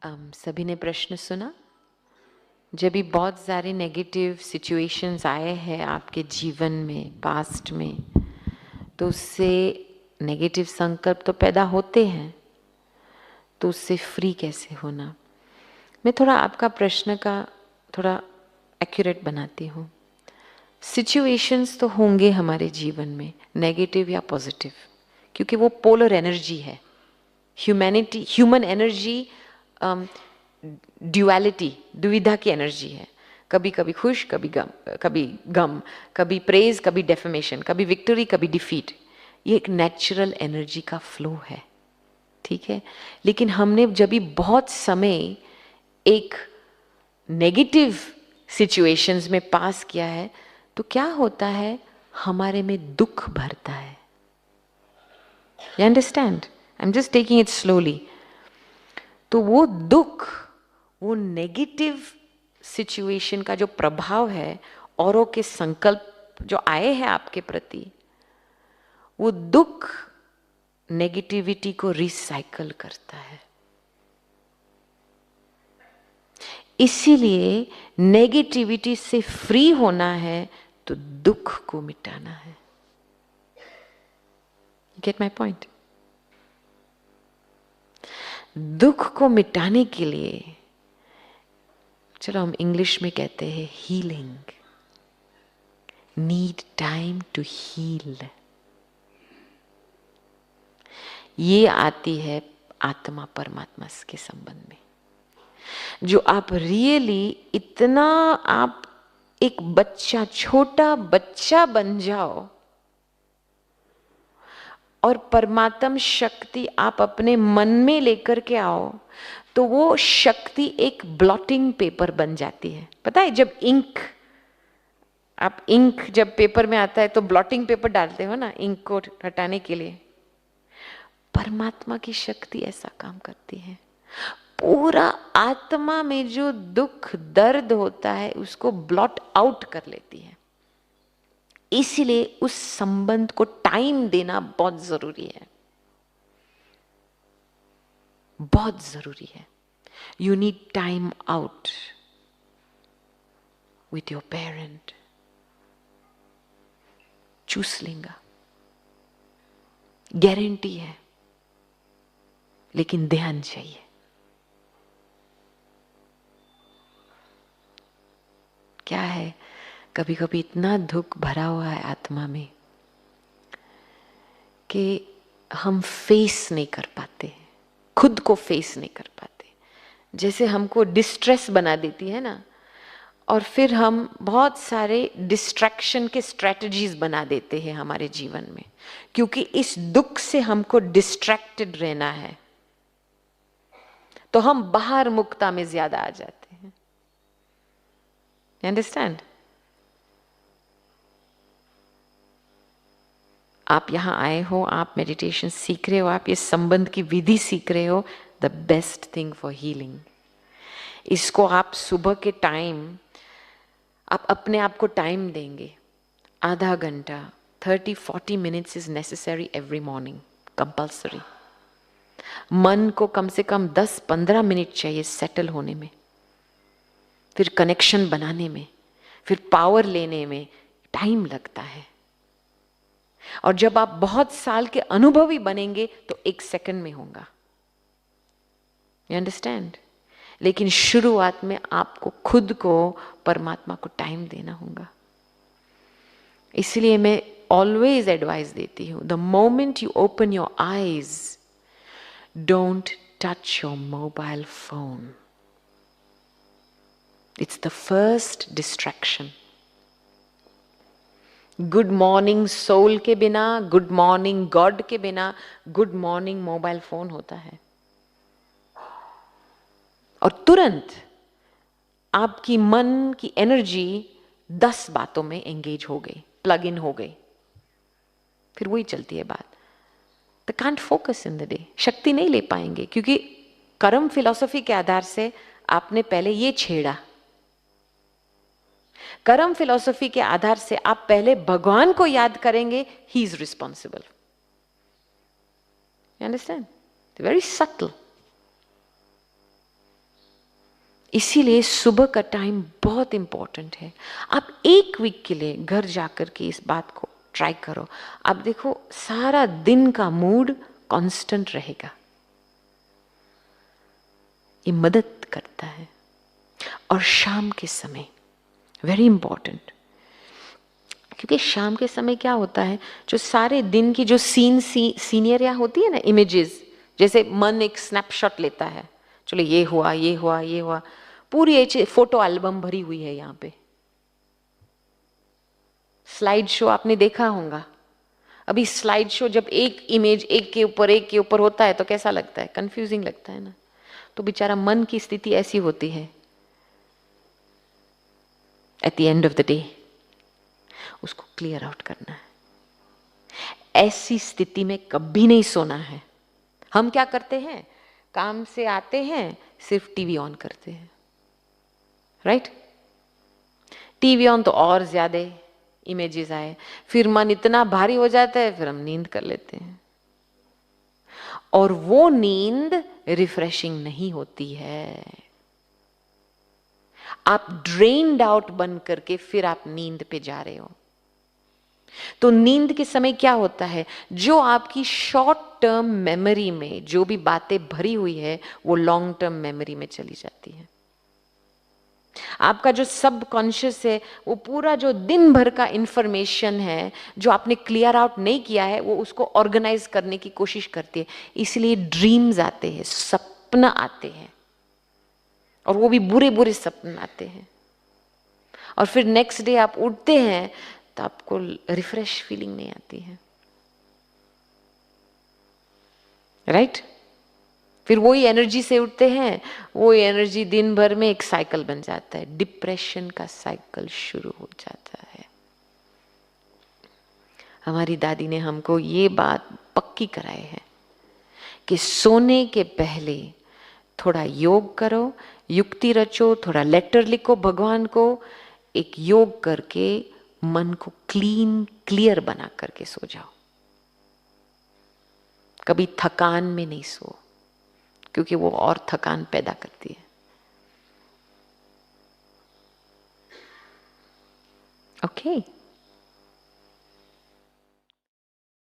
सभी ने प्रश्न सुना। जब भी बहुत सारे नेगेटिव सिचुएशंस आए हैं आपके जीवन में, पास्ट में, तो उससे नेगेटिव संकल्प तो पैदा होते हैं, तो उससे फ्री कैसे होना। मैं थोड़ा आपका प्रश्न का थोड़ा एक्यूरेट बनाती हूँ। सिचुएशंस तो होंगे हमारे जीवन में, नेगेटिव या पॉजिटिव, क्योंकि वो पोलर एनर्जी है। ह्यूमन एनर्जी ड्युअलिटी, दुविधा की एनर्जी है। कभी कभी खुश, कभी गम, कभी प्रेज, कभी डेफमेशन, कभी विक्ट्री, कभी डिफीट। ये एक नेचुरल एनर्जी का फ्लो है, ठीक है। लेकिन हमने जब भी बहुत समय एक नेगेटिव सिचुएशंस में पास किया है, तो क्या होता है, हमारे में दुख भरता है। You understand? I am just taking it slowly. तो वो दुख, वो नेगेटिव सिचुएशन का जो प्रभाव है, औरों के संकल्प जो आए हैं आपके प्रति, वो दुख नेगेटिविटी को रिसाइकल करता है। इसीलिए नेगेटिविटी से फ्री होना है तो दुख को मिटाना है। Gate my point? दुख को मिटाने के लिए, चलो हम इंग्लिश में कहते हैं healing, need time to heal. ये आती है आत्मा परमात्मा के संबंध में। जो आप रियली इतना, आप एक बच्चा, छोटा बच्चा बन जाओ और परमात्म शक्ति आप अपने मन में लेकर के आओ, तो वो शक्ति एक ब्लॉटिंग पेपर बन जाती है। पता है, जब इंक जब पेपर में आता है तो ब्लॉटिंग पेपर डालते हो ना, इंक को हटाने के लिए। परमात्मा की शक्ति ऐसा काम करती है। पूरा आत्मा में जो दुख दर्द होता है उसको ब्लॉट आउट कर लेती है। इसलिए उस संबंध को टाइम देना बहुत जरूरी है, बहुत जरूरी है। You need time out with your parent. चूस लेंगे, गारंटी है, लेकिन ध्यान चाहिए। क्या है, कभी कभी इतना दुख भरा हुआ है आत्मा में कि हम फेस नहीं कर पाते, खुद को फेस नहीं कर पाते। जैसे हमको डिस्ट्रेस बना देती है ना, और फिर हम बहुत सारे डिस्ट्रैक्शन के स्ट्रेटजीज बना देते हैं हमारे जीवन में, क्योंकि इस दुख से हमको डिस्ट्रैक्टेड रहना है, तो हम बाहर मुक्ता में ज्यादा आ जाते हैं। अंडरस्टैंड? आप यहां आए हो, आप मेडिटेशन सीख रहे हो, आप ये संबंध की विधि सीख रहे हो, the best thing for healing. इसको आप सुबह के टाइम, आप अपने आप को टाइम देंगे, आधा घंटा, 30-40 minutes is necessary every morning, compulsory. मन को कम से कम 10-15 मिनट चाहिए सेटल होने में, फिर कनेक्शन बनाने में, फिर पावर लेने में टाइम लगता है। और जब आप बहुत साल के अनुभवी बनेंगे तो 1 सेकंड में होगा। You understand? लेकिन शुरुआत में आपको खुद को, परमात्मा को टाइम देना होगा। इसलिए मैं ऑलवेज एडवाइस देती हूं, the moment you open your eyes, don't touch your mobile phone. It's the first distraction. Good morning soul के बिना, गुड मॉर्निंग गॉड के बिना, गुड मॉर्निंग मोबाइल फोन होता है। और तुरंत आपकी मन की एनर्जी 10 बातों में एंगेज हो गई, प्लग इन हो गई, फिर वही चलती है बात। The can't focus in the day. शक्ति नहीं ले पाएंगे, क्योंकि कर्म फिलॉसफी के आधार से आपने पहले ये छेड़ा। कर्म फिलॉसफी के आधार से आप पहले भगवान को याद करेंगे, he is responsible. You understand? Very subtle. इसीलिए सुबह का टाइम बहुत इंपॉर्टेंट है। आप एक वीक के लिए घर जाकर के इस बात को ट्राई करो, आप देखो सारा दिन का मूड कांस्टेंट रहेगा। ये मदद करता है। और शाम के समय वेरी इंपॉर्टेंट, क्योंकि शाम के समय क्या होता है, जो सारे दिन की जो सीनियरिया होती है ना, इमेजेस, जैसे मन एक स्नैपशॉट लेता है, चलो ये हुआ ये हुआ ये हुआ, पूरी एक फोटो एल्बम भरी हुई है यहाँ पे। स्लाइड शो आपने देखा होगा। अभी स्लाइड शो जब एक इमेज एक के ऊपर होता है तो कैसा लगता है, कंफ्यूजिंग लगता है ना। तो बेचारा मन की स्थिति ऐसी होती है। At the end of the day उसको क्लियर आउट करना है। ऐसी स्थिति में कभी नहीं सोना है। हम क्या करते हैं, काम से आते हैं सिर्फ टीवी ऑन करते हैं, राइट? टीवी ऑन तो और ज्यादा इमेजेस आए, फिर मन इतना भारी हो जाता है, फिर हम नींद कर लेते हैं। और वो नींद रिफ्रेशिंग नहीं होती है। आप ड्रेन्ड आउट बन करके फिर आप नींद पे जा रहे हो। तो नींद के समय क्या होता है, जो आपकी शॉर्ट टर्म मेमोरी में जो भी बातें भरी हुई है वो लॉन्ग टर्म मेमोरी में चली जाती है। आपका जो सबकॉन्शियस है, वो पूरा जो दिन भर का इंफॉर्मेशन है जो आपने क्लियर आउट नहीं किया है, वो उसको ऑर्गेनाइज करने की कोशिश करती है। इसलिए ड्रीम्स आते हैं, सपना आते हैं, और वो भी बुरे बुरे सपने आते हैं। और फिर नेक्स्ट डे आप उठते हैं तो आपको रिफ्रेश फीलिंग नहीं आती है, राइट? फिर वही एनर्जी से उठते हैं, वही एनर्जी दिन भर में एक साइकिल बन जाता है, डिप्रेशन का साइकिल शुरू हो जाता है। हमारी दादी ने हमको ये बात पक्की कराई है कि सोने के पहले थोड़ा योग करो, युक्ति रचो, थोड़ा लेटर लिखो भगवान को, एक योग करके मन को क्लियर बना करके सो जाओ। कभी थकान में नहीं सो, क्योंकि वो और थकान पैदा करती है। ओके